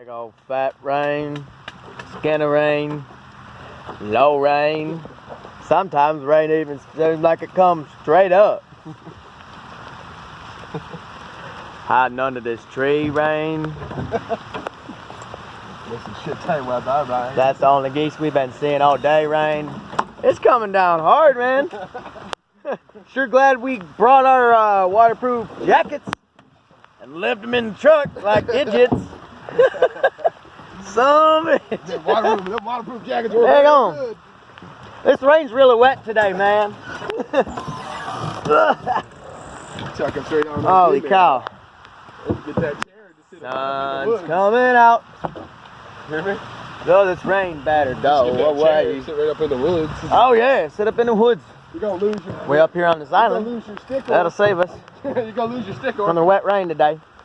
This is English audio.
Big old fat rain, skin of rain, low rain. Sometimes rain even seems like it comes straight up. Hiding under this tree, rain. Listen, shit tank weather, rain. That's the only geese we've been seeing all day, rain. It's coming down hard, man. Sure glad we brought our waterproof jackets and left them in the truck like idiots. Some Them waterproof jackets were hang very on. good. This rain's really wet today, man. Chuck 'em straight on. Holy cow. Let's get that chair and just sit up in the Sun's woods. coming out. Hear me? Oh, this rain battered dog. Get that What chair way? and sit right up in the woods. Oh yeah, sit up in the woods. You're gonna lose your. Way up here on this You're gonna island. lose your stick. That'll save us You're gonna lose your stick. from the wet rain today.